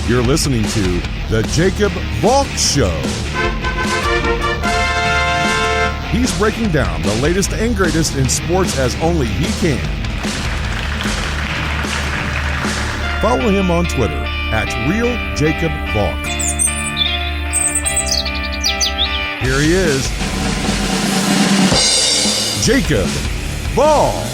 You're listening to The Jacob Valk Show. He's breaking down the latest and greatest in sports as only he can. Follow him on Twitter at RealJacobValk. Here he is, Jacob Valk.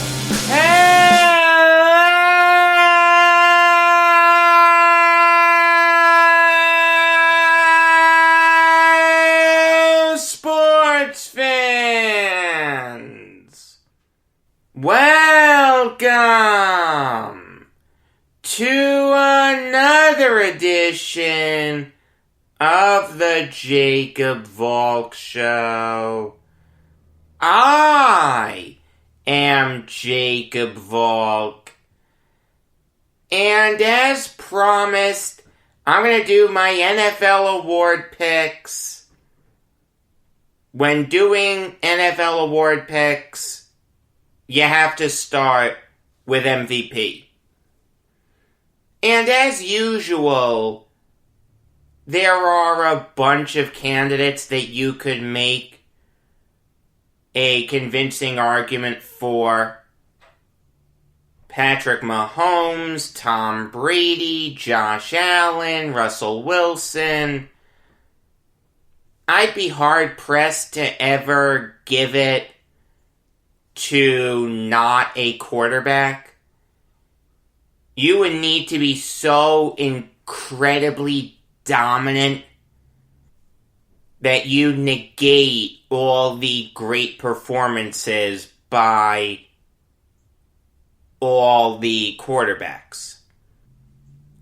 Hello, sports fans. Welcome to another edition of the Jacob Valk Show. I am Jacob Valk, and as promised, I'm going to do my NFL award picks. When doing NFL award picks, you have to start with MVP. And as usual, there are a bunch of candidates that you could make a convincing argument for. Patrick Mahomes, Tom Brady, Josh Allen, Russell Wilson. I'd be hard-pressed to ever give it to not a quarterback. You would need to be so incredibly dominant that you negate all the great performances by all the quarterbacks.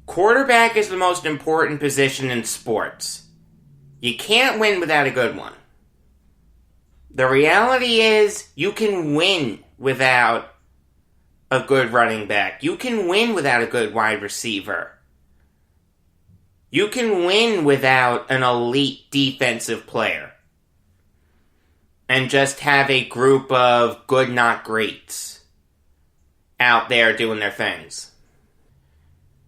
Quarterback is the most important position in sports. You can't win without a good one. The reality is, you can win without a good running back. You can win without a good wide receiver. You can win without an elite defensive player. And just have a group of good not greats out there doing their things.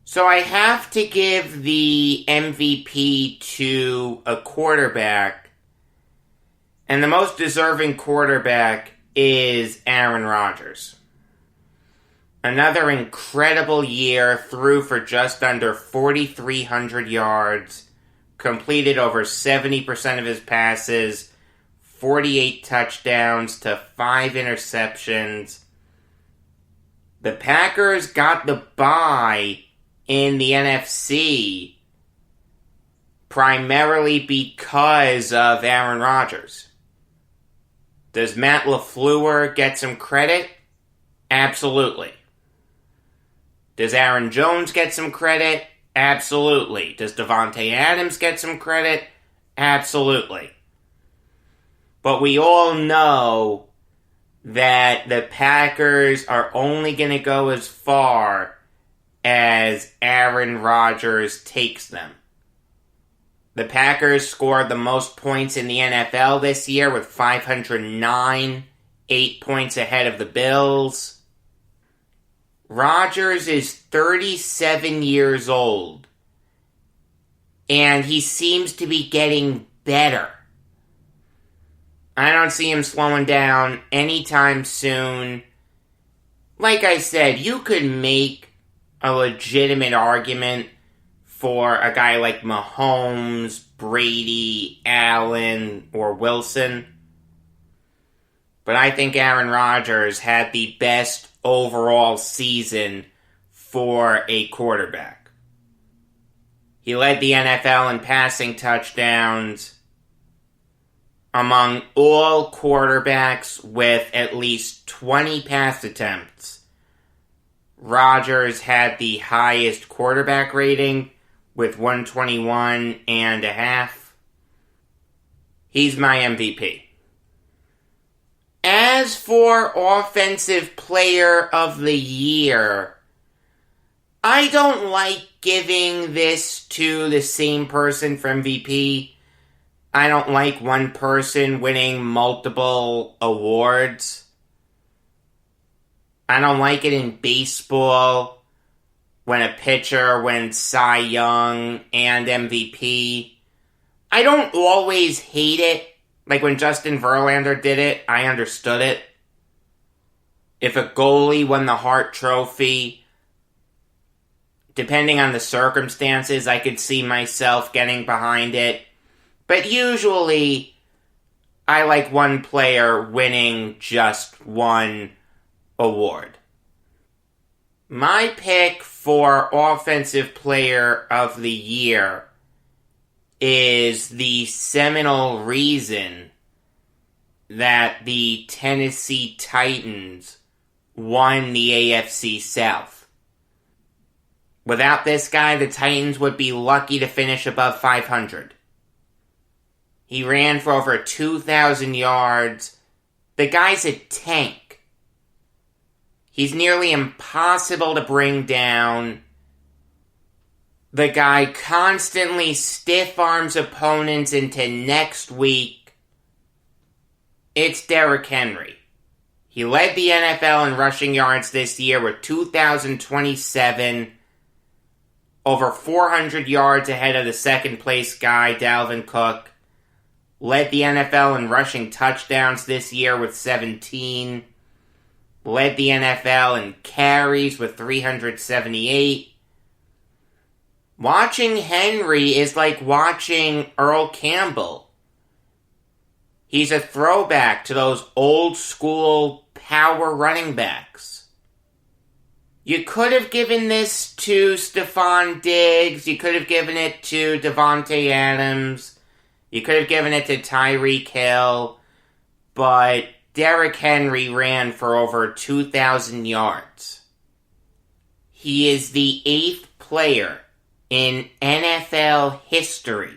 So I have to give the MVP to a quarterback. And the most deserving quarterback is Aaron Rodgers. Another incredible year, threw for just under 4,300 yards, completed over 70% of his passes, 48 touchdowns to 5 interceptions. The Packers got the bye in the NFC primarily because of Aaron Rodgers. Does Matt LaFleur get some credit? Absolutely. Does Aaron Jones get some credit? Absolutely. Does Davante Adams get some credit? Absolutely. But we all know that the Packers are only going to go as far as Aaron Rodgers takes them. The Packers scored the most points in the NFL this year with 509, 8 points ahead of the Bills. Rodgers is 37 years old, and he seems to be getting better. I don't see him slowing down anytime soon. Like I said, you could make a legitimate argument for a guy like Mahomes, Brady, Allen, or Wilson. But I think Aaron Rodgers had the best overall season for a quarterback. He led the NFL in passing touchdowns among all quarterbacks with at least 20 pass attempts. Rodgers had the highest quarterback rating with 121.5. He's my MVP. As for Offensive Player of the Year, I don't like giving this to the same person for MVP. I don't like one person winning multiple awards. I don't like it in baseball when a pitcher wins Cy Young and MVP. I don't always hate it. Like when Justin Verlander did it, I understood it. If a goalie won the Hart Trophy, depending on the circumstances, I could see myself getting behind it. But usually, I like one player winning just one award. My pick for Offensive Player of the Year is the seminal reason that the Tennessee Titans won the AFC South. Without this guy, the Titans would be lucky to finish above 500. He ran for over 2,000 yards. The guy's a tank. He's nearly impossible to bring down. The guy constantly stiff-arms opponents into next week. It's Derrick Henry. He led the NFL in rushing yards this year with 2,027, over 400 yards ahead of the second-place guy, Dalvin Cook. Led the NFL in rushing touchdowns this year with 17. Led the NFL in carries with 378. Watching Henry is like watching Earl Campbell. He's a throwback to those old school power running backs. You could have given this to Stephon Diggs. You could have given it to Devontae Adams. You could have given it to Tyreek Hill. But Derrick Henry ran for over 2,000 yards. He is the 8th player in NFL history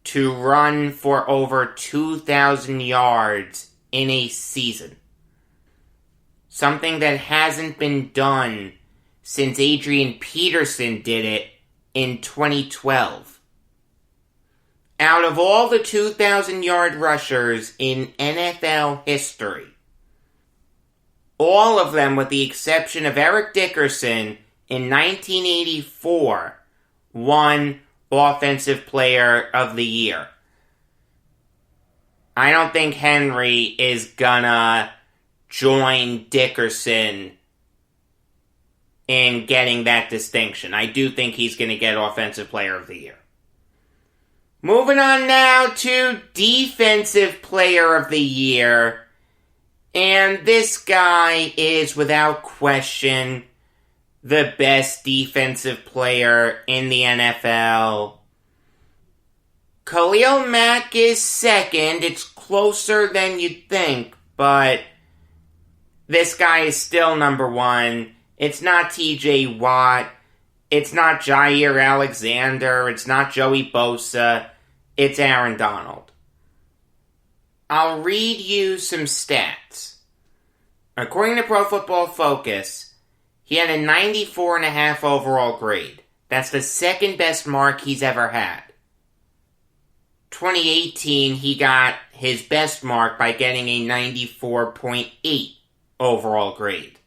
to run for over 2,000 yards in a season. Something that hasn't been done since Adrian Peterson did it in 2012. Out of all the 2,000-yard rushers in NFL history, all of them, with the exception of Eric Dickerson, in 1984, won Offensive Player of the Year. I don't think Henry is gonna join Dickerson in getting that distinction. I do think he's gonna get Offensive Player of the Year. Moving on now to Defensive Player of the Year. And this guy is, without question, the best defensive player in the NFL. Khalil Mack is second. It's closer than you'd think, but this guy is still number one. It's not TJ Watt. It's not Jair Alexander. It's not Joey Bosa. It's Aaron Donald. I'll read you some stats. According to Pro Football Focus, he had a 94.5 overall grade. That's the second best mark he's ever had. 2018, he got his best mark by getting a 94.8 overall grade.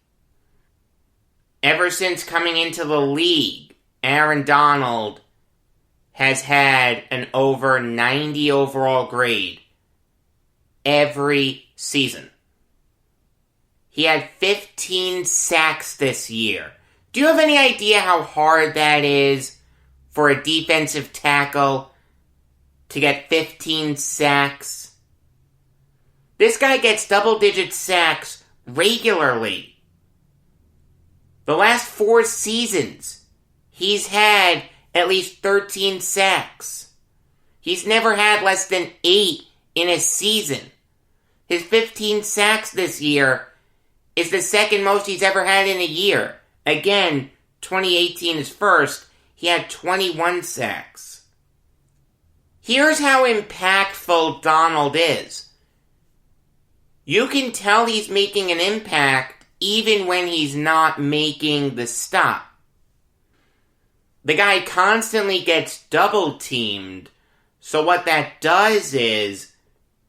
Ever since coming into the league, Aaron Donald has had an over 90 overall grade every season. He had 15 sacks this year. Do you have any idea how hard that is for a defensive tackle to get 15 sacks? This guy gets double-digit sacks regularly. The last 4 seasons, he's had at least 13 sacks. He's never had less than 8 in a season. His 15 sacks this year is the second most he's ever had in a year. Again, 2018 is first. He had 21 sacks. Here's how impactful Donald is. You can tell he's making an impact even when he's not making the stop. The guy constantly gets double-teamed, so what that does is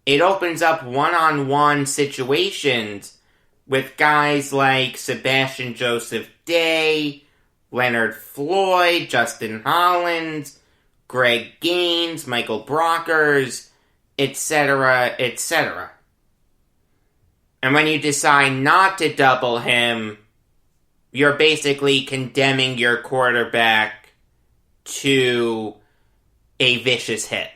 it opens up one-on-one situations with guys like Sebastian Joseph Day, Leonard Floyd, Justin Hollins, Greg Gaines, Michael Brockers, etc., etc. And when you decide not to double him, you're basically condemning your quarterback to a vicious hit.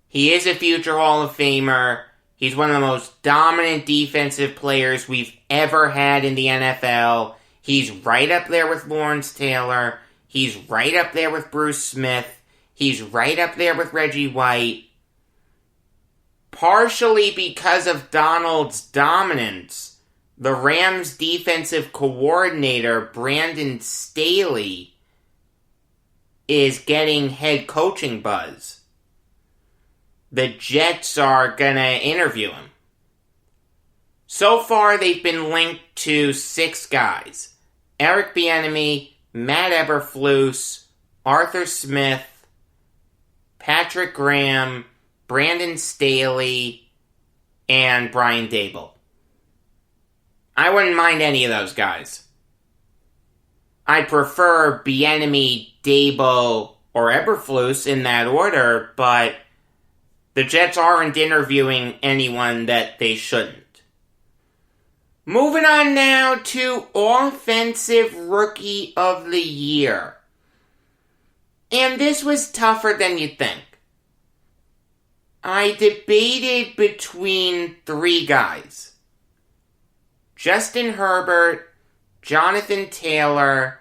He is a future Hall of Famer. He's one of the most dominant defensive players we've ever had in the NFL. He's right up there with Lawrence Taylor. He's right up there with Bruce Smith. He's right up there with Reggie White. Partially because of Donald's dominance, the Rams' defensive coordinator, Brandon Staley, is getting head coaching buzz. The Jets are gonna interview him. So far, they've been linked to 6 guys. Eric Bieniemy, Matt Eberflus, Arthur Smith, Patrick Graham, Brandon Staley, and Brian Daboll. I wouldn't mind any of those guys. I prefer Bieniemy, Daboll, or Eberflus in that order, but the Jets aren't interviewing anyone that they shouldn't. Moving on now to Offensive Rookie of the Year. And this was tougher than you'd think. I debated between 3 guys. Justin Herbert, Jonathan Taylor,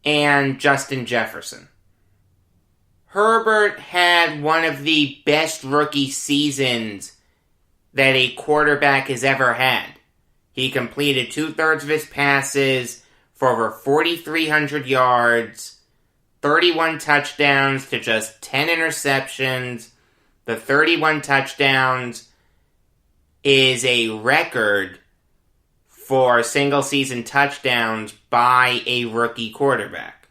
and Justin Jefferson. Herbert had one of the best rookie seasons that a quarterback has ever had. He completed 2/3 of his passes for over 4,300 yards, 31 touchdowns to just 10 interceptions. The 31 touchdowns is a record for single-season touchdowns by a rookie quarterback.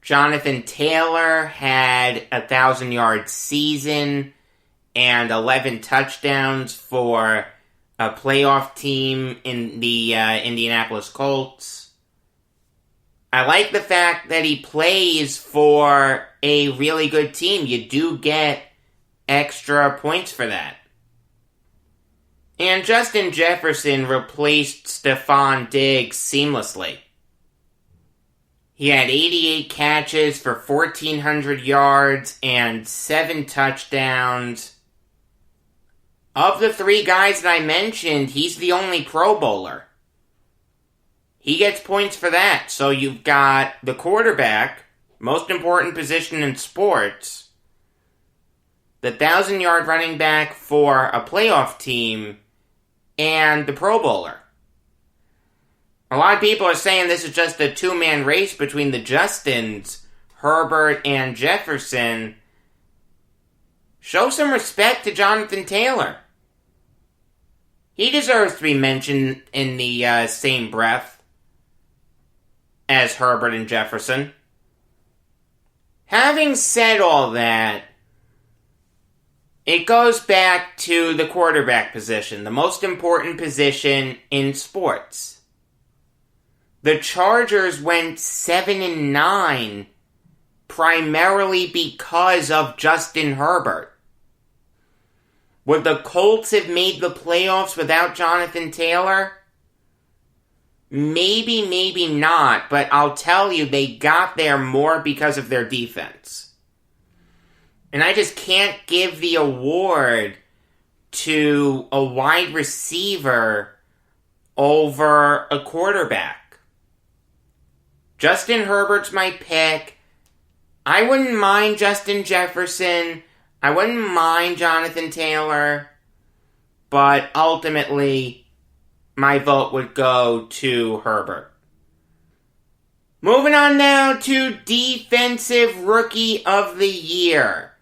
Jonathan Taylor had a 1,000-yard season and 11 touchdowns for a playoff team in the Indianapolis Colts. I like the fact that he plays for a really good team. You do get extra points for that. And Justin Jefferson replaced Stephon Diggs seamlessly. He had 88 catches for 1,400 yards and 7 touchdowns. Of the 3 guys that I mentioned, he's the only Pro Bowler. He gets points for that. So you've got the quarterback, most important position in sports, the 1,000-yard running back for a playoff team, and the Pro Bowler. A lot of people are saying this is just a 2-man race between the Justins, Herbert and Jefferson. Show some respect to Jonathan Taylor. He deserves to be mentioned in the same breath as Herbert and Jefferson. Having said all that, it goes back to the quarterback position, the most important position in sports. The Chargers went 7-9 primarily because of Justin Herbert. Would the Colts have made the playoffs without Jonathan Taylor? Maybe, maybe not, but I'll tell you, they got there more because of their defense. And I just can't give the award to a wide receiver over a quarterback. Justin Herbert's my pick. I wouldn't mind Justin Jefferson. I wouldn't mind Jonathan Taylor. But ultimately, my vote would go to Herbert. Moving on now to Defensive Rookie of the Year.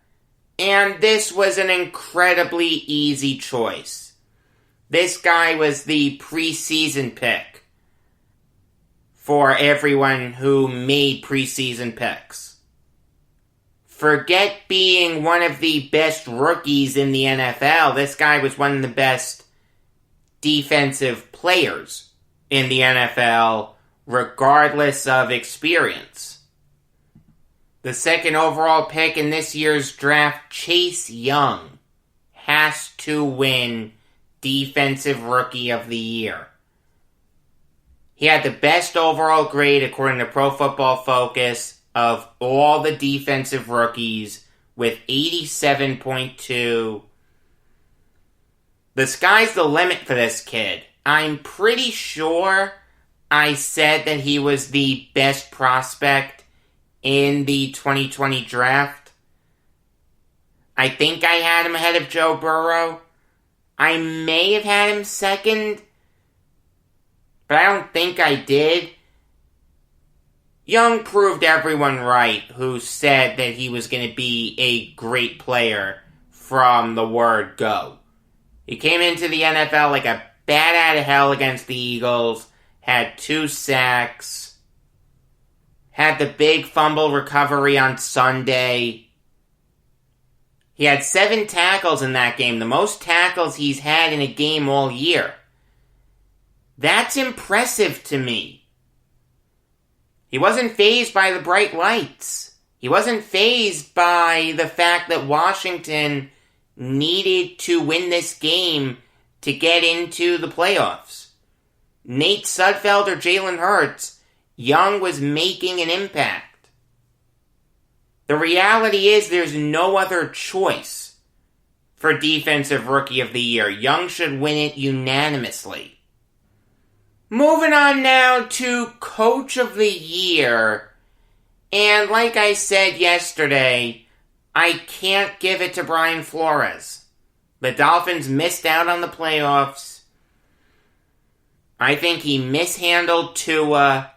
And this was an incredibly easy choice. This guy was the preseason pick for everyone who made preseason picks. Forget being one of the best rookies in the NFL. This guy was one of the best defensive players in the NFL, regardless of experience. The second overall pick in this year's draft, Chase Young, has to win Defensive Rookie of the Year. He had the best overall grade, according to Pro Football Focus, of all the defensive rookies, with 87.2. The sky's the limit for this kid. I'm pretty sure I said that he was the best prospect in the 2020 draft. I think I had him ahead of Joe Burrow. I may have had him second, but I don't think I did. Young proved everyone right who said that he was going to be a great player from the word go. He came into the NFL like a bat out of hell against the Eagles, had 2 sacks, had the big fumble recovery on Sunday. He had 7 tackles in that game, the most tackles he's had in a game all year. That's impressive to me. He wasn't fazed by the bright lights. He wasn't fazed by the fact that Washington needed to win this game to get into the playoffs. Nate Sudfeld or Jalen Hurts, Young was making an impact. The reality is there's no other choice for Defensive Rookie of the Year. Young should win it unanimously. Moving on now to Coach of the Year. And like I said yesterday, I can't give it to Brian Flores. The Dolphins missed out on the playoffs. I think he mishandled Tua.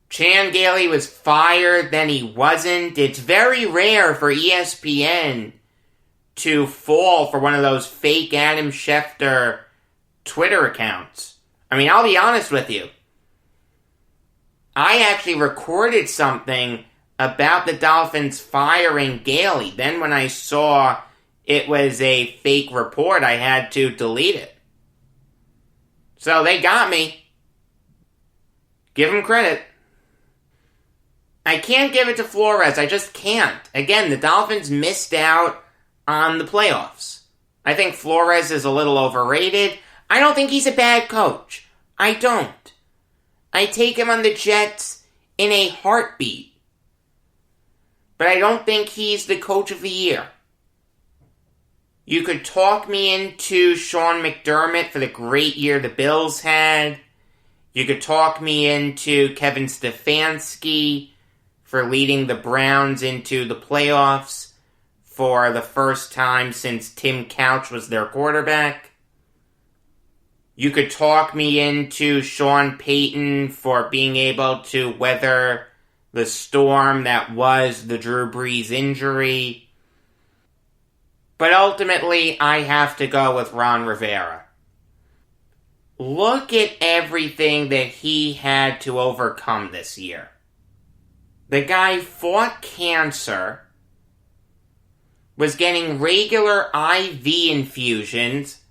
Chan Gailey was fired, then he wasn't. It's very rare for ESPN to fall for one of those fake Adam Schefter Twitter accounts. I mean, I'll be honest with you. I actually recorded something about the Dolphins firing Gailey. Then when I saw it was a fake report, I had to delete it. So they got me. Give them credit. I can't give it to Flores. I just can't. Again, the Dolphins missed out on the playoffs. I think Flores is a little overrated. I don't think he's a bad coach. I don't. I take him on the Jets in a heartbeat. But I don't think he's the Coach of the Year. You could talk me into Sean McDermott for the great year the Bills had. You could talk me into Kevin Stefanski for leading the Browns into the playoffs for the first time since Tim Couch was their quarterback. You could talk me into Sean Payton for being able to weather the storm that was the Drew Brees injury. But ultimately, I have to go with Ron Rivera. Look at everything that he had to overcome this year. The guy fought cancer, was getting regular IV infusions,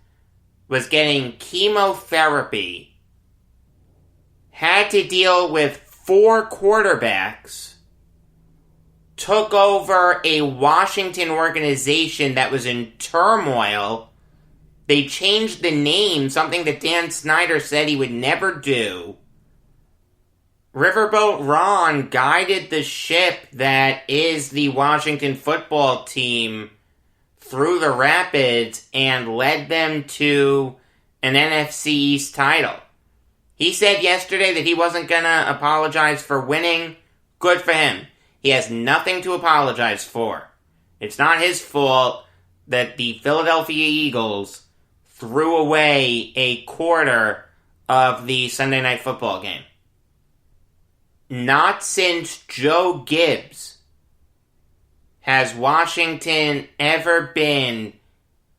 was getting chemotherapy, had to deal with 4 quarterbacks, took over a Washington organization that was in turmoil. They changed the name, something that Dan Snyder said he would never do. Riverboat Ron guided the ship that is the Washington football team through the rapids and led them to an NFC East title. He said yesterday that he wasn't going to apologize for winning. Good for him. He has nothing to apologize for. It's not his fault that the Philadelphia Eagles threw away a quarter of the Sunday Night Football game. Not since Joe Gibbs has Washington ever been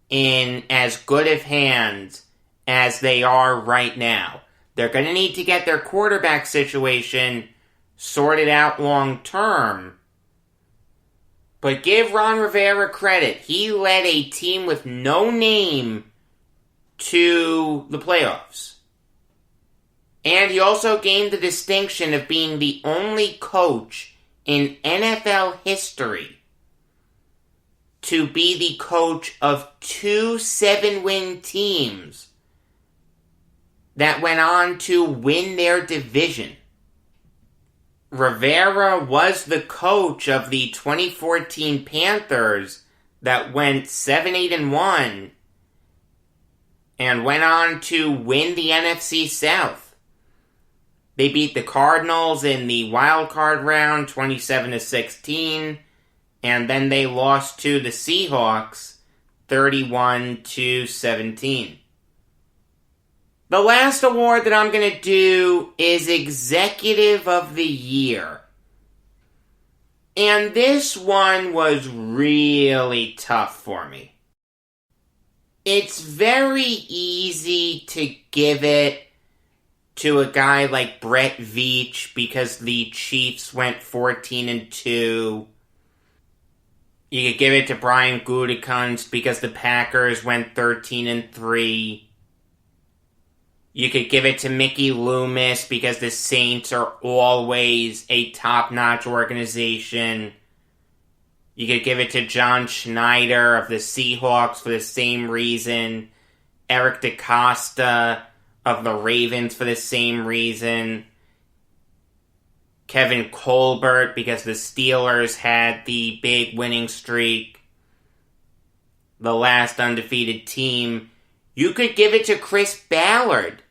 in as good of hands as they are right now. They're going to need to get their quarterback situation sorted out long term. But give Ron Rivera credit. He led a team with no name to the playoffs. And he also gained the distinction of being the only coach in NFL history to be the coach of 2 7-win teams that went on to win their division. Rivera was the coach of the 2014 Panthers that went 7-8-1 and went on to win the NFC South. They beat the Cardinals in the wild card round 27-16, and then they lost to the Seahawks 31-17. The last award that I'm going to do is Executive of the Year. And this one was really tough for me. It's very easy to give it to a guy like Brett Veach because the Chiefs went 14-2. You could give it to Brian Gutekunst because the Packers went 13-3. You could give it to Mickey Loomis because the Saints are always a top-notch organization. You could give it to John Schneider of the Seahawks for the same reason. Eric DeCosta of the Ravens for the same reason. Kevin Colbert because the Steelers had the big winning streak. The last undefeated team. You could give it to Chris Ballard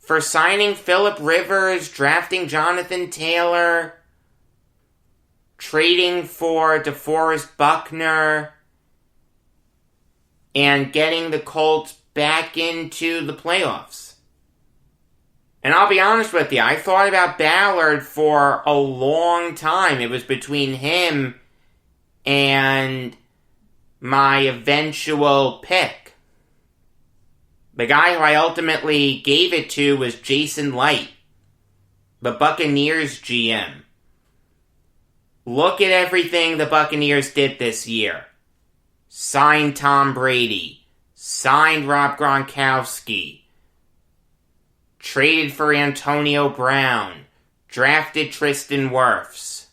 for signing Phillip Rivers, drafting Jonathan Taylor, trading for DeForest Buckner, and getting the Colts back into the playoffs. And I'll be honest with you, I thought about Ballard for a long time. It was between him and my eventual pick. The guy who I ultimately gave it to was Jason Light, the Buccaneers GM. Look at everything the Buccaneers did this year. Signed Tom Brady. Signed Rob Gronkowski. Traded for Antonio Brown. Drafted Tristan Wirfs.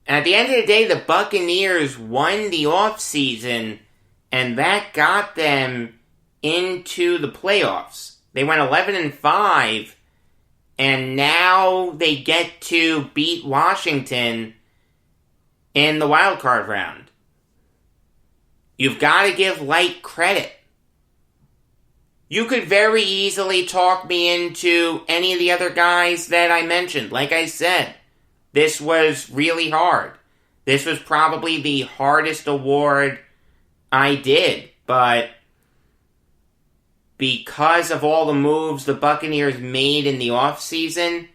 And at the end of the day, the Buccaneers won the offseason, and that got them into the playoffs. They went 11-5, and now they get to beat Washington in the wild card round. You've got to give Light credit. You could very easily talk me into any of the other guys that I mentioned. Like I said, this was really hard. This was probably the hardest award I did, but because of all the moves the Buccaneers made in the offseason,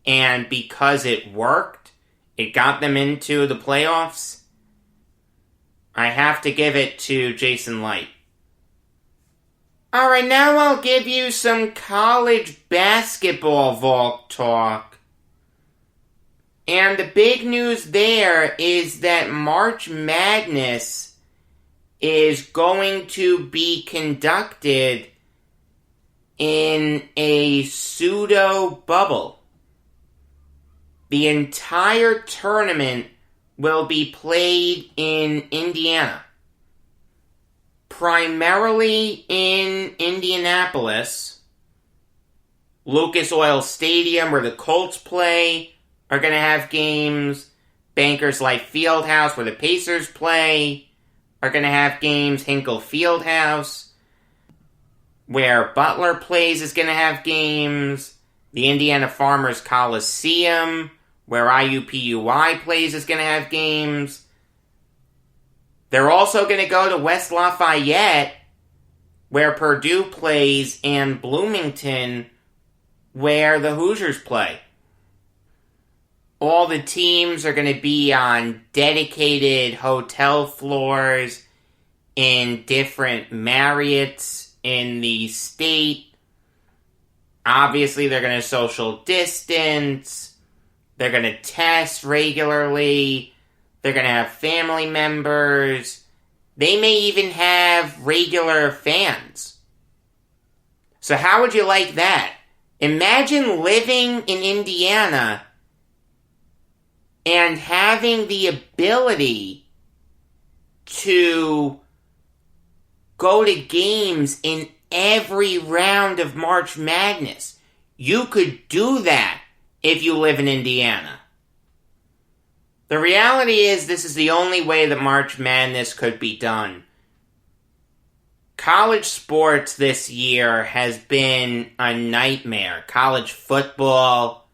and because it worked, it got them into the playoffs, I have to give it to Jason Light. Alright, now I'll give you some college basketball Valk talk. And the big news there is that March Madness is going to be conducted in a pseudo bubble. The entire tournament will be played in Indiana. Primarily in Indianapolis. Lucas Oil Stadium, where the Colts play, are going to have games. Bankers Life Fieldhouse, where the Pacers play, are going to have games. Hinkle Fieldhouse, where Butler plays, is going to have games. The Indiana Farmers Coliseum, where IUPUI plays, is going to have games. They're also going to go to West Lafayette, where Purdue plays, and Bloomington, where the Hoosiers play. All the teams are going to be on dedicated hotel floors in different Marriotts in the state. Obviously, they're going to social distance. They're going to test regularly. They're going to have family members. They may even have regular fans. So how would you like that? Imagine living in Indiana and having the ability to go to games in every round of March Madness. You could do that if you live in Indiana. The reality is this is the only way that March Madness could be done. College sports this year has been a nightmare. College football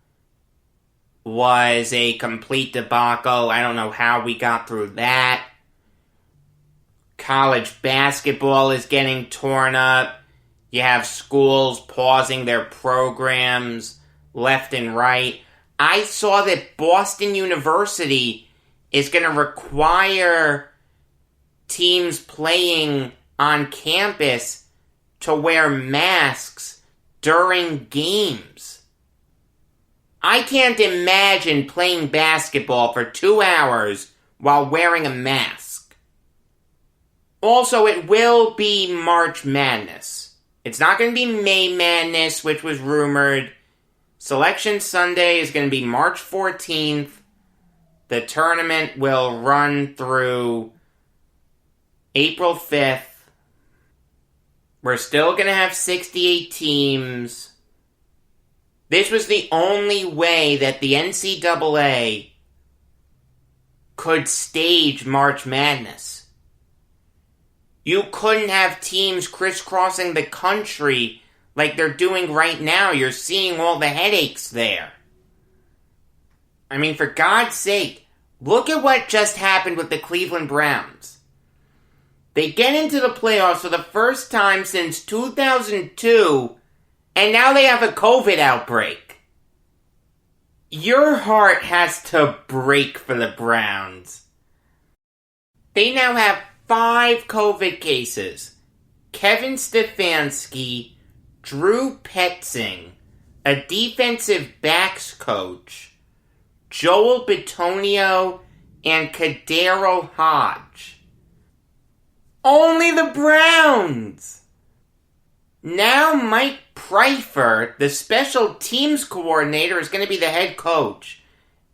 was a complete debacle. I don't know how we got through that. College basketball is getting torn up. You have schools pausing their programs left and right. I saw that Boston University is going to require teams playing on campus to wear masks during games. I can't imagine playing basketball for 2 hours while wearing a mask. Also, it will be March Madness. It's not going to be May Madness, which was rumored. Selection Sunday is going to be March 14th. The tournament will run through April 5th. We're still going to have 68 teams. This was the only way that the NCAA could stage March Madness. You couldn't have teams crisscrossing the country like they're doing right now. You're seeing all the headaches there. I mean, for God's sake, look at what just happened with the Cleveland Browns. They get into the playoffs for the first time since 2002, and now they have a COVID outbreak. Your heart has to break for the Browns. They now have 5 COVID cases. Kevin Stefanski, Drew Petzing, a defensive backs coach, Joel Bitonio, and Kadero Hodge. Only the Browns! Now Mike Pfeiffer, the special teams coordinator, is going to be the head coach.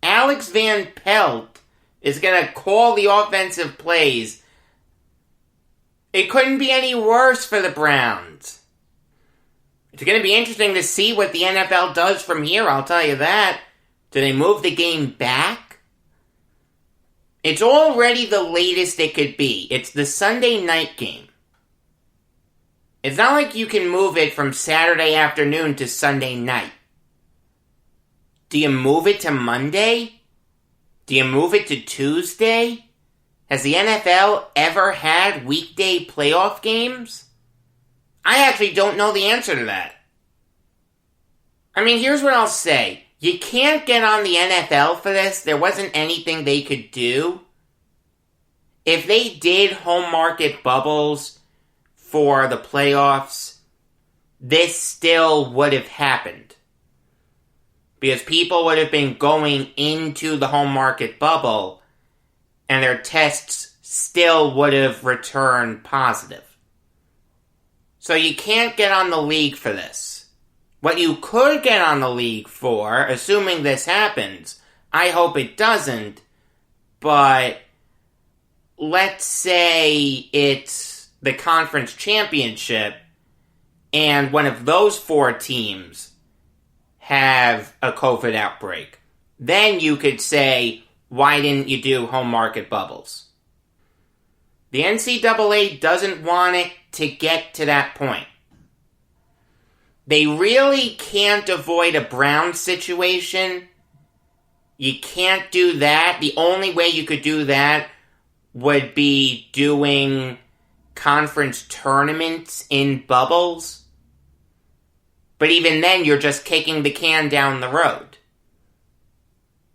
Alex Van Pelt is going to call the offensive plays. It couldn't be any worse for the Browns. It's going to be interesting to see what the NFL does from here, I'll tell you that. Do they move the game back? It's already the latest it could be. It's the Sunday night game. It's not like you can move it from Saturday afternoon to Sunday night. Do you move it to Monday? Do you move it to Tuesday? Has the NFL ever had weekday playoff games? I actually don't know the answer to that. I mean, here's what I'll say. You can't get on the NFL for this. There wasn't anything they could do. If they did home market bubbles for the playoffs, this still would have happened. Because people would have been going into the home market bubble and their tests still would have returned positive. So you can't get on the league for this. What you could get on the league for, assuming this happens, I hope it doesn't, but let's say it's the conference championship and one of those 4 teams have a COVID outbreak. Then you could say, why didn't you do home market bubbles? The NCAA doesn't want it to get to that point. They really can't avoid a Brown situation. You can't do that. The only way you could do that would be doing conference tournaments in bubbles. But even then, you're just kicking the can down the road.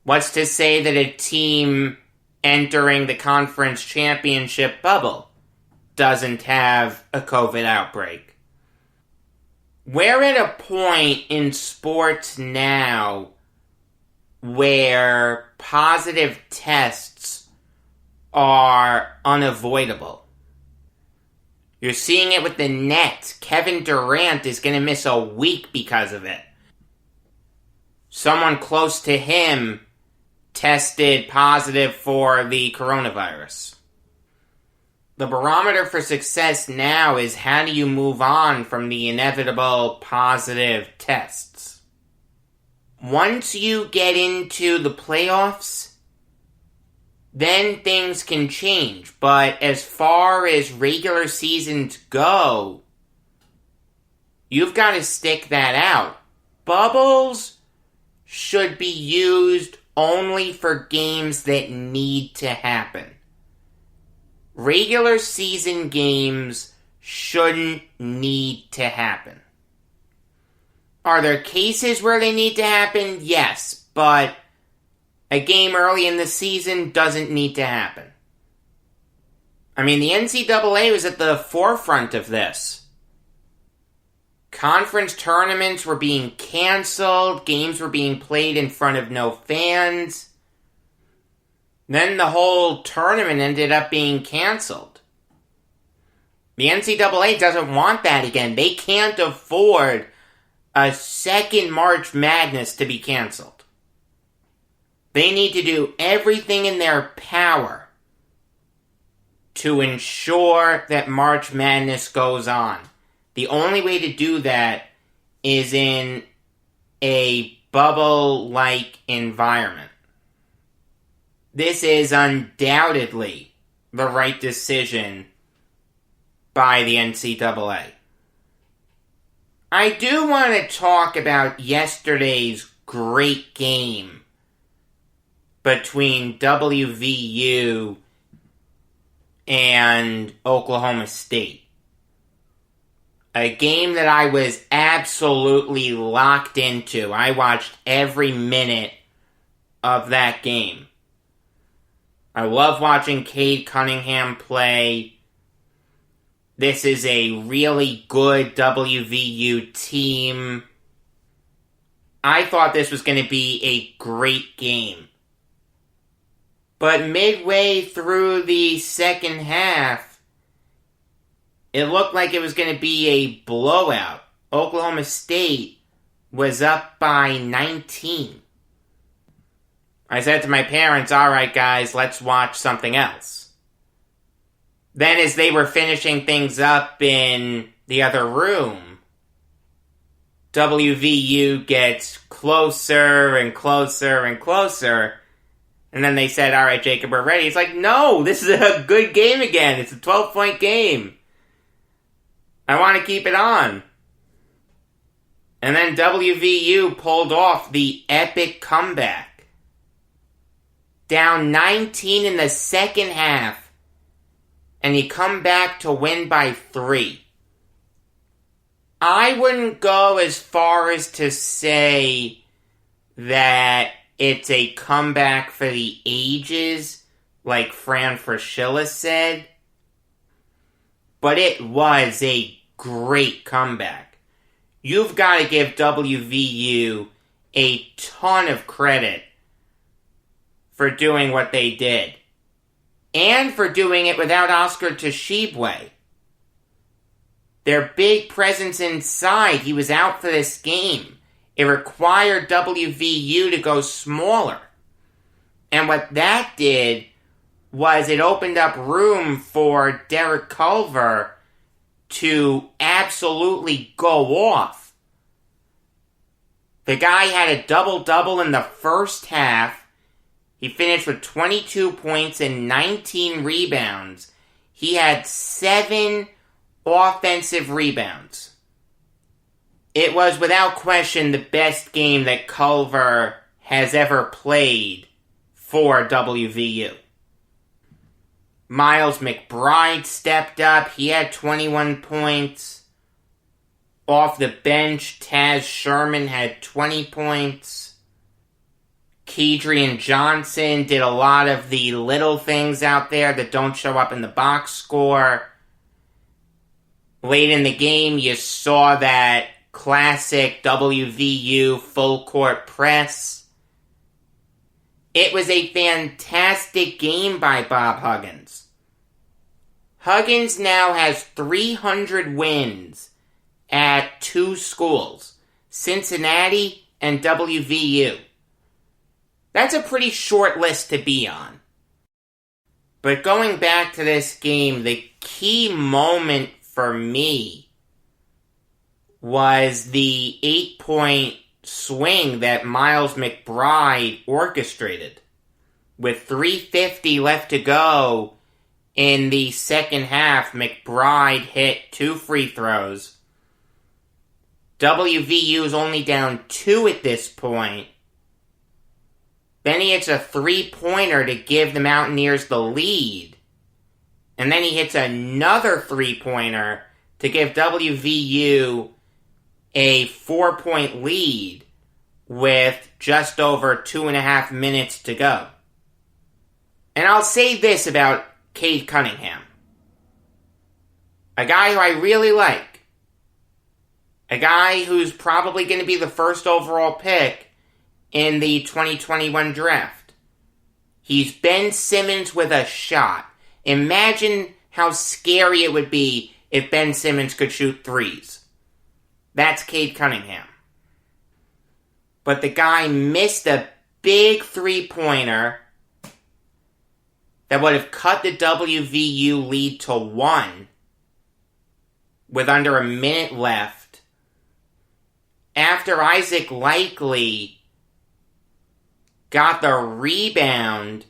What's to say that a team entering the conference championship bubble doesn't have a COVID outbreak? We're at a point in sports now where positive tests are unavoidable. You're seeing it with the Nets. Kevin Durant is going to miss a week because of it. Someone close to him tested positive for the coronavirus. The barometer for success now is how do you move on from the inevitable positive tests? Once you get into the playoffs, then things can change. But as far as regular seasons go, you've got to stick that out. Bubbles should be used only for games that need to happen. Regular season games shouldn't need to happen. Are there cases where they need to happen? Yes, but a game early in the season doesn't need to happen. I mean, the NCAA was at the forefront of this. Conference tournaments were being canceled, games were being played in front of no fans. Then the whole tournament ended up being canceled. The NCAA doesn't want that again. They can't afford a second March Madness to be canceled. They need to do everything in their power to ensure that March Madness goes on. The only way to do that is in a bubble-like environment. This is undoubtedly the right decision by the NCAA. I do want to talk about yesterday's great game between WVU and Oklahoma State. A game that I was absolutely locked into. I watched every minute of that game. I love watching Cade Cunningham play. This is a really good WVU team. I thought this was going to be a great game. But midway through the second half, it looked like it was going to be a blowout. Oklahoma State was up by 19. I said to my parents, all right, guys, let's watch something else. Then as they were finishing things up in the other room, WVU gets closer and closer and closer. And then they said, all right, Jacob, we're ready. It's like, no, this is a good game again. It's a 12-point game. I want to keep it on. And then WVU pulled off the epic comeback. Down 19 in the second half. And you come back to win by 3. I wouldn't go as far as to say that it's a comeback for the ages, like Fran Fraschilla said. But it was a great comeback. You've got to give WVU a ton of credit for doing what they did. And for doing it without Oscar Tshiebwe. Their big presence inside, he was out for this game. It required WVU to go smaller. And what that did was it opened up room for Derek Culver to absolutely go off. The guy had a double-double in the first half. He finished with 22 points and 19 rebounds. He had 7 offensive rebounds. It was without question the best game that Culver has ever played for WVU. Miles McBride stepped up. He had 21 points. Off the bench, Taz Sherman had 20 points. Kedrian Johnson did a lot of the little things out there that don't show up in the box score. Late in the game, you saw that classic WVU full court press. It was a fantastic game by Bob Huggins. Huggins now has 300 wins at 2 schools, Cincinnati and WVU. That's a pretty short list to be on. But going back to this game, the key moment for me was the 8-point swing that Miles McBride orchestrated. With 3:50 left to go in the second half, McBride hit 2 free throws. WVU is only down 2 at this point. Then he hits a 3-pointer to give the Mountaineers the lead. And then he hits another 3-pointer to give WVU a 4-point lead with just over 2.5 minutes to go. And I'll say this about Cade Cunningham. A guy who I really like. A guy who's probably going to be the first overall pick in the 2021 draft. He's Ben Simmons with a shot. Imagine how scary it would be if Ben Simmons could shoot threes. That's Cade Cunningham. But the guy missed a big 3-pointer that would have cut the WVU lead to 1 with under a minute left. After Isaac Likely got the rebound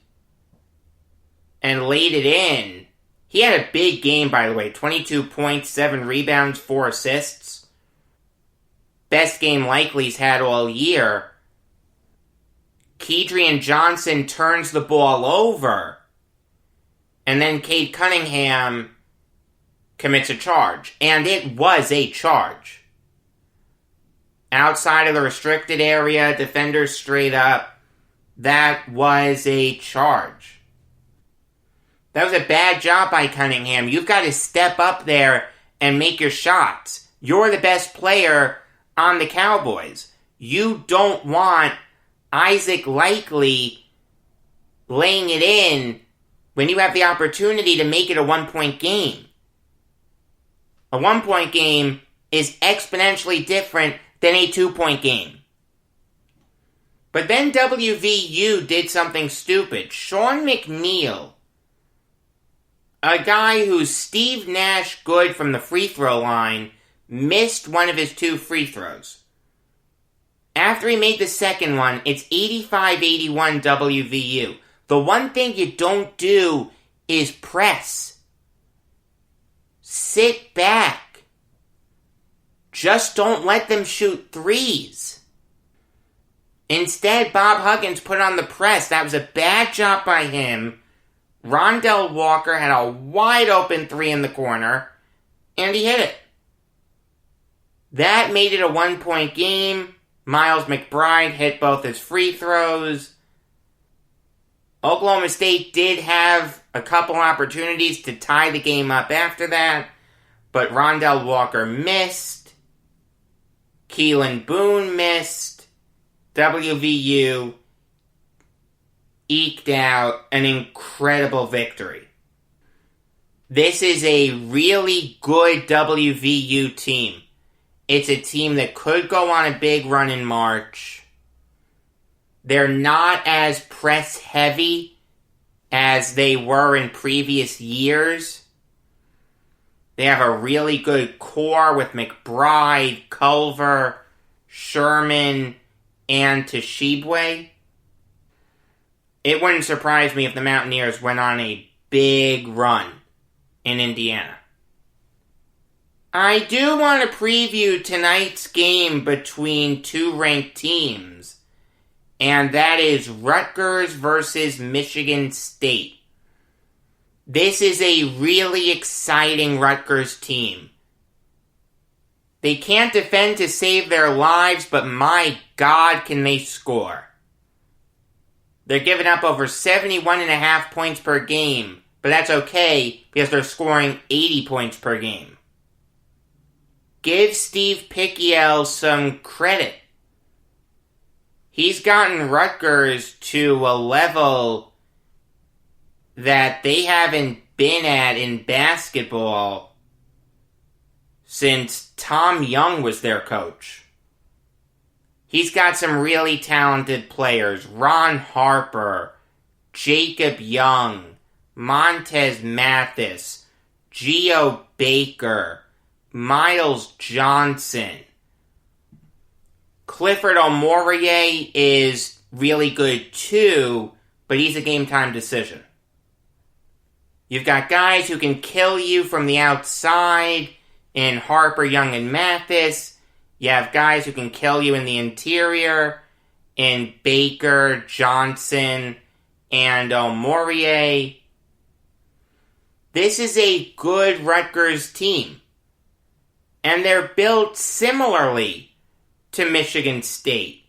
and laid it in. He had a big game, by the way. 22 points, 7 rebounds, 4 assists. Best game Likely's had all year. Kedrian Johnson turns the ball over. And then Cade Cunningham commits a charge. And it was a charge. Outside of the restricted area, defenders straight up. That was a charge. That was a bad job by Cunningham. You've got to step up there and make your shots. You're the best player on the Cowboys. You don't want Isaac Likely laying it in when you have the opportunity to make it a 1-point game. A 1-point game is exponentially different than a 2-point game. But then WVU did something stupid. Sean McNeil, a guy who's Steve Nash good from the free throw line, missed one of his 2 free throws. After he made the second one, it's 85-81 WVU. The one thing you don't do is press. Sit back. Just don't let them shoot threes. Instead, Bob Huggins put on the press. That was a bad job by him. Rondell Walker had a wide open 3 in the corner, and he hit it. That made it a 1-point game. Miles McBride hit both his free throws. Oklahoma State did have a couple opportunities to tie the game up after that, but Rondell Walker missed. Keelan Boone missed. WVU eked out an incredible victory. This is a really good WVU team. It's a team that could go on a big run in March. They're not as press heavy as they were in previous years. They have a really good core with McBride, Culver, Sherman, and Toshibwe. It wouldn't surprise me if the Mountaineers went on a big run in Indiana. I do want to preview tonight's game between 2 ranked teams, and that is Rutgers versus Michigan State. This is a really exciting Rutgers team. They can't defend to save their lives, but my God, can they score. They're giving up over 71.5 points per game, but that's okay because they're scoring 80 points per game. Give Steve Pickiel some credit. He's gotten Rutgers to a level that they haven't been at in basketball since Tom Young was their coach. He's got some really talented players. Ron Harper, Jacob Young, Montez Mathis, Geo Baker, Miles Johnson. Clifford Omorie is really good too, but he's a game-time decision. You've got guys who can kill you from the outside in Harper, Young, and Mathis. You have guys who can kill you in the interior in Baker, Johnson, and Omorie. This is a good Rutgers team. And they're built similarly to Michigan State.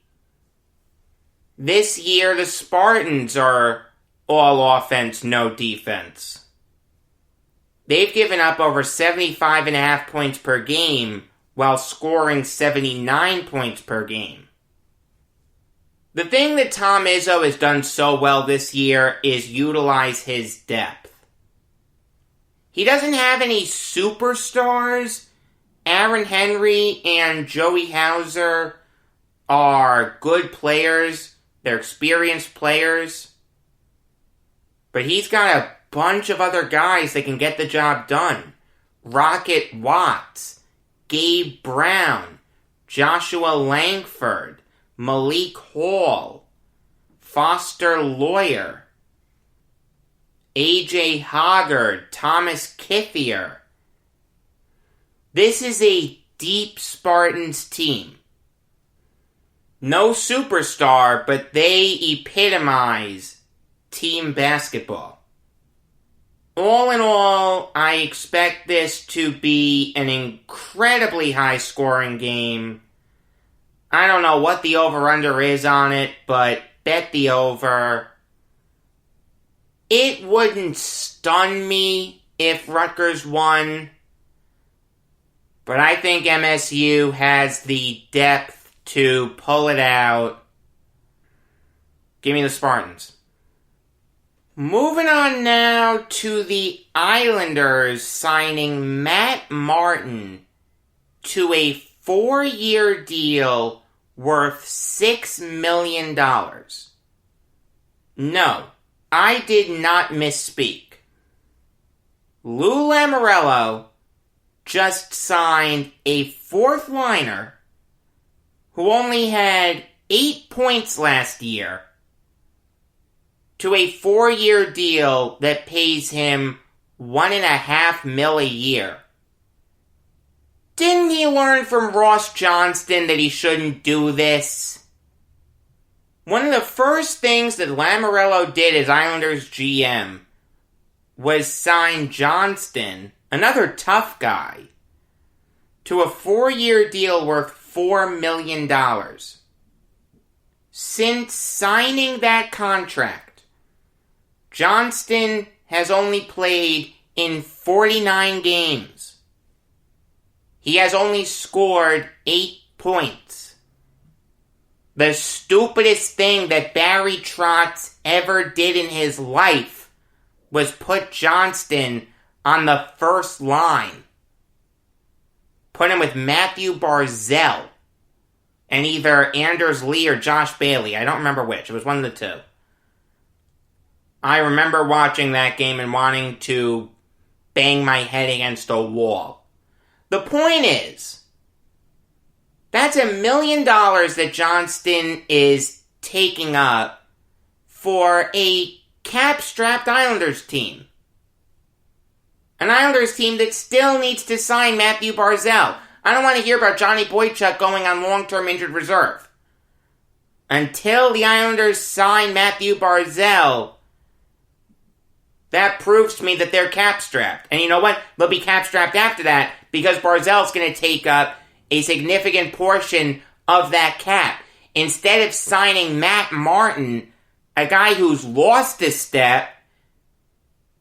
This year, the Spartans are all offense, no defense. They've given up over 75.5 points per game while scoring 79 points per game. The thing that Tom Izzo has done so well this year is utilize his depth. He doesn't have any superstars. Aaron Henry and Joey Hauser are good players. They're experienced players. But he's got a bunch of other guys that can get the job done. Rocket Watts, Gabe Brown, Joshua Langford, Malik Hall, Foster Lawyer, A.J. Hoggard, Thomas Kithier. This is a deep Spartans team. No superstar, but they epitomize team basketball. All in all, I expect this to be an incredibly high-scoring game. I don't know what the over-under is on it, but bet the over. It wouldn't stun me if Rutgers won, but I think MSU has the depth to pull it out. Give me the Spartans. Moving on now to the Islanders signing Matt Martin to a 4-year deal worth $6 million. No, I did not misspeak. Lou Lamoriello just signed a fourth liner who only had 8 points last year to a 4-year deal that pays him $1.5 million a year. Didn't he learn from Ross Johnston that he shouldn't do this? One of the first things that Lamoriello did as Islanders GM was sign Johnston, another tough guy, to a 4-year deal worth $4 million. Since signing that contract, Johnston has only played in 49 games. He has only scored 8 points. The stupidest thing that Barry Trotz ever did in his life was put Johnston on the first line. Put him with Matthew Barzal and either Anders Lee or Josh Bailey. I don't remember which. It was one of the two. I remember watching that game and wanting to bang my head against a wall. The point is, that's $1 million that Johnston is taking up for a cap-strapped Islanders team. An Islanders team that still needs to sign Matthew Barzal. I don't want to hear about Johnny Boychuk going on long-term injured reserve. Until the Islanders sign Matthew Barzal, that proves to me that they're cap-strapped. And you know what? They'll be cap-strapped after that because Barzal's going to take up a significant portion of that cap. Instead of signing Matt Martin, a guy who's lost a step,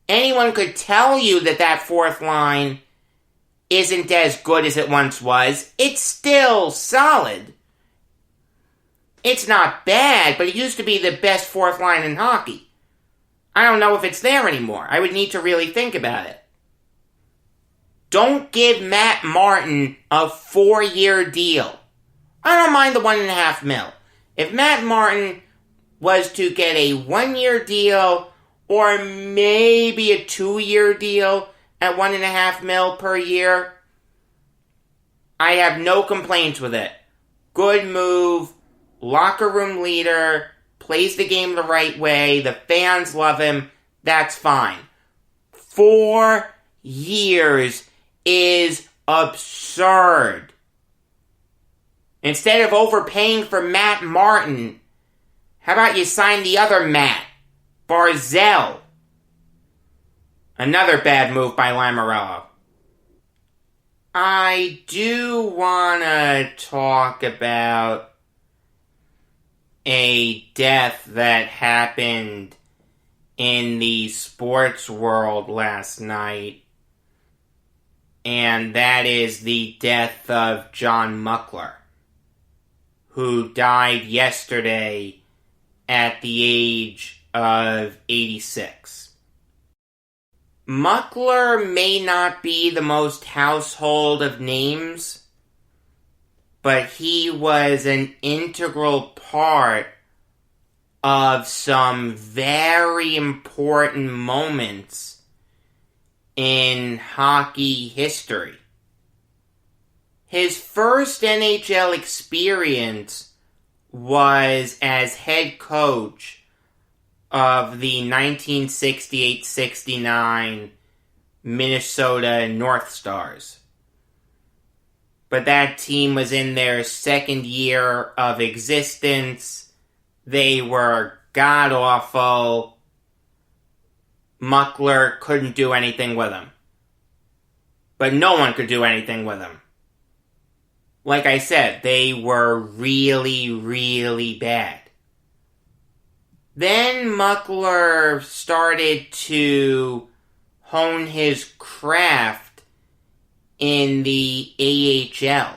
anyone could tell you that that fourth line isn't as good as it once was. It's still solid. It's not bad, but it used to be the best fourth line in hockey. I don't know if it's there anymore. I would need to really think about it. Don't give Matt Martin a 4-year deal. I don't mind the $1.5 million. If Matt Martin was to get a 1-year deal or maybe a 2-year deal at $1.5 million per year, I have no complaints with it. Good move, locker room leader, plays the game the right way, the fans love him, that's fine. 4 years is absurd. Instead of overpaying for Matt Martin, how about you sign the other Matt, Barzell? Another bad move by Lamoriello. I do want to talk about a death that happened in the sports world last night, and that is the death of John Muckler, who died yesterday at the age of 86. Muckler may not be the most household of names, but he was an integral part of some very important moments in hockey history. His first NHL experience was as head coach of the 1968-69 Minnesota North Stars. But that team was in their second year of existence. They were god-awful. Muckler couldn't do anything with them. But no one could do anything with them. Like I said, they were really, really bad. Then Muckler started to hone his craft in the AHL.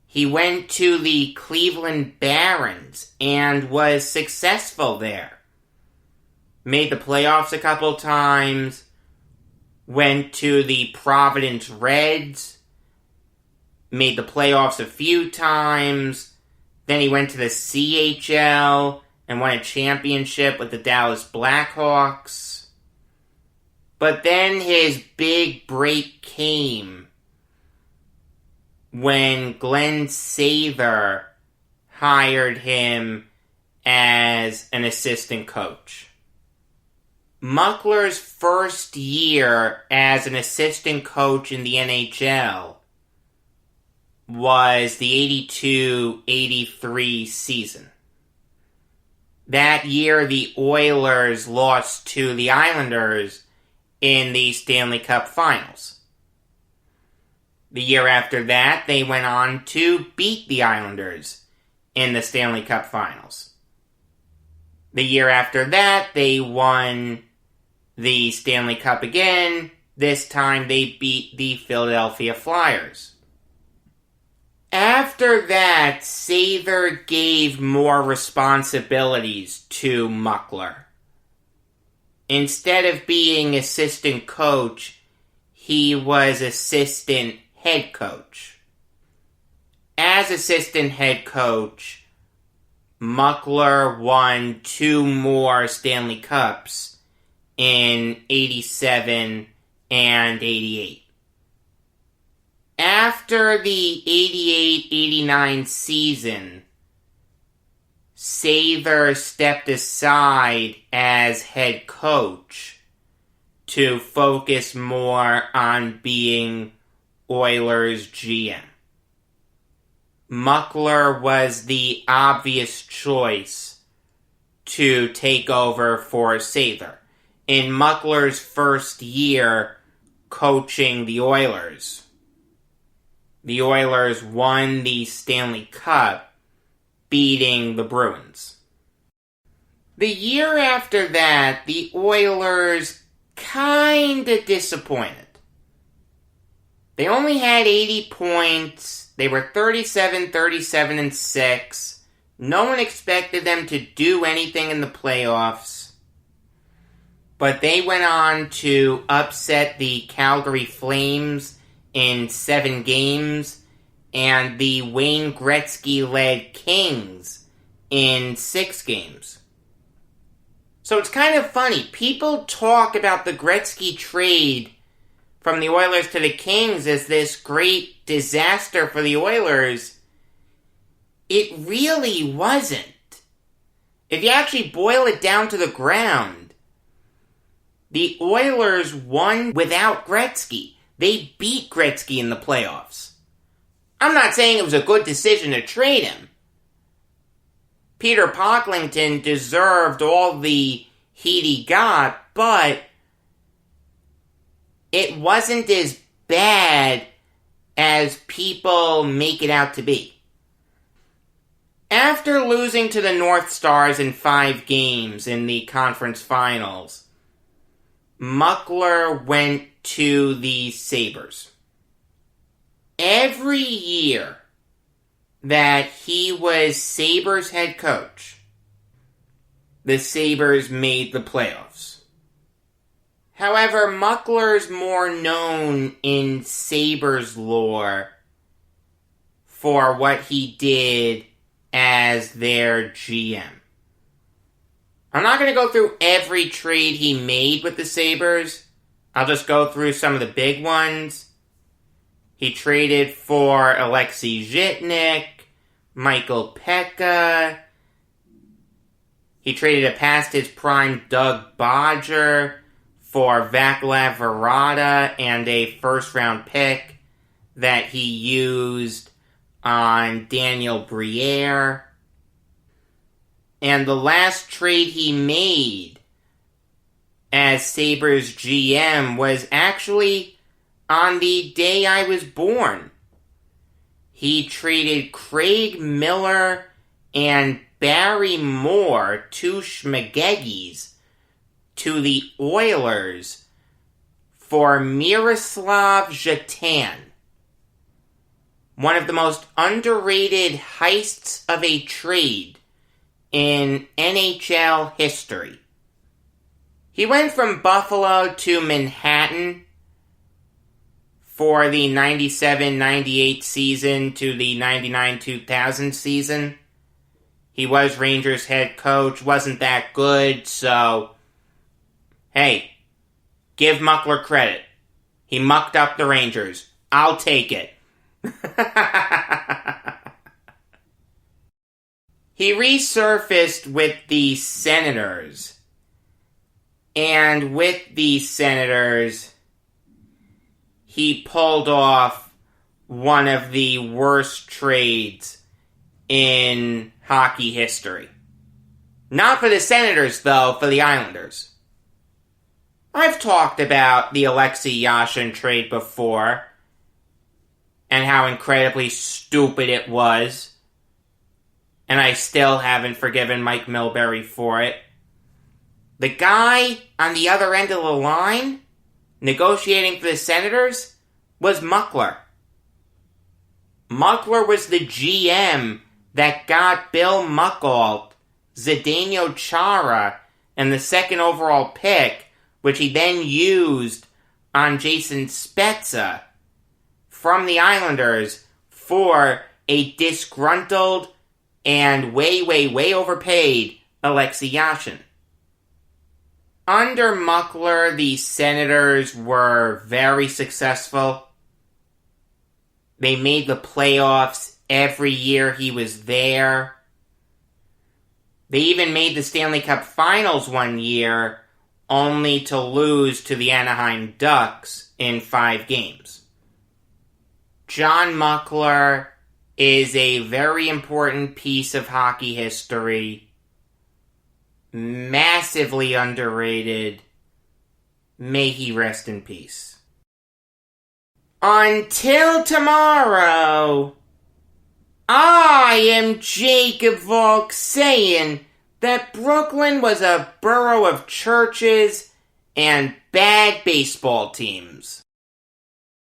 He went to the Cleveland Barons and was successful there. Made the playoffs a couple times, went to the Providence Reds, made the playoffs a few times, then he went to the CHL and won a championship with the Dallas Blackhawks. But then his big break came when Glenn Sather hired him as an assistant coach. Muckler's first year as an assistant coach in the NHL was the 82-83 season. That year, the Oilers lost to the Islanders in the Stanley Cup Finals. The year after that, they went on to beat the Islanders in the Stanley Cup Finals. The year after that, they won the Stanley Cup again. This time, they beat the Philadelphia Flyers. After that, Sather gave more responsibilities to Muckler. Instead of being assistant coach, he was assistant head coach. As assistant head coach, Muckler won 2 more Stanley Cups in 87 and 88. After the 88-89 season, Sather stepped aside as head coach to focus more on being Oilers GM. Muckler was the obvious choice to take over for Sather. In Muckler's first year coaching the Oilers won the Stanley Cup, beating the Bruins. The year after that, the Oilers kinda disappointed. They only had 80 points. They were 37-6. No one expected them to do anything in the playoffs. but they went on to upset the Calgary Flames in 7 games and the Wayne Gretzky-led Kings in 6 games. So it's kind of funny. People talk about the Gretzky trade from the Oilers to the Kings as this great disaster for the Oilers. It really wasn't. If you actually boil it down to the ground, the Oilers won without Gretzky. They beat Gretzky in the playoffs. I'm not saying it was a good decision to trade him. Peter Pocklington deserved all the heat he got, but it wasn't as bad as people make it out to be. After losing to the North Stars in 5 games in the conference finals, Muckler went to the Sabres. Every year that he was Sabres head coach, the Sabres made the playoffs. However, Muckler's more known in Sabres lore for what he did as their GM. I'm not going to go through every trade he made with the Sabres. I'll just go through some of the big ones. He traded for Alexei Zhitnik, Michael Pekka. He traded a past his prime Doug Bodger for Vaclav Varada and a first-round pick that he used on Daniel Briere. And the last trade he made as Sabres GM was actually on the day I was born. He traded Craig Miller and Barry Moore, 2 Schmagegis, to the Oilers for Miroslav Zhatan. One of the most underrated heists of a trade in NHL history. He went from Buffalo to Manhattan for the 97-98 season to the 99-2000 season. He was Rangers head coach, wasn't that good, so hey, give Muckler credit. He mucked up the Rangers. I'll take it. He resurfaced with the Senators. And with the Senators, he pulled off one of the worst trades in hockey history. Not for the Senators, though, for the Islanders. I've talked about the Alexei Yashin trade before, and how incredibly stupid it was. And I still haven't forgiven Mike Milbury for it. The guy on the other end of the line, negotiating for the Senators, was Muckler. Muckler was the GM that got Bill Muckalt, Zdeno Chara, and the 2nd overall pick, which he then used on Jason Spezza from the Islanders for a disgruntled and way overpaid Alexei Yashin. Under Muckler, the Senators were very successful. They made the playoffs every year he was there. They even made the Stanley Cup Finals one year, only to lose to the Anaheim Ducks in 5 games. John Muckler is a very important piece of hockey history. Massively underrated. May he rest in peace. Until tomorrow, I am Jacob Valk saying that Brooklyn was a borough of churches and bad baseball teams.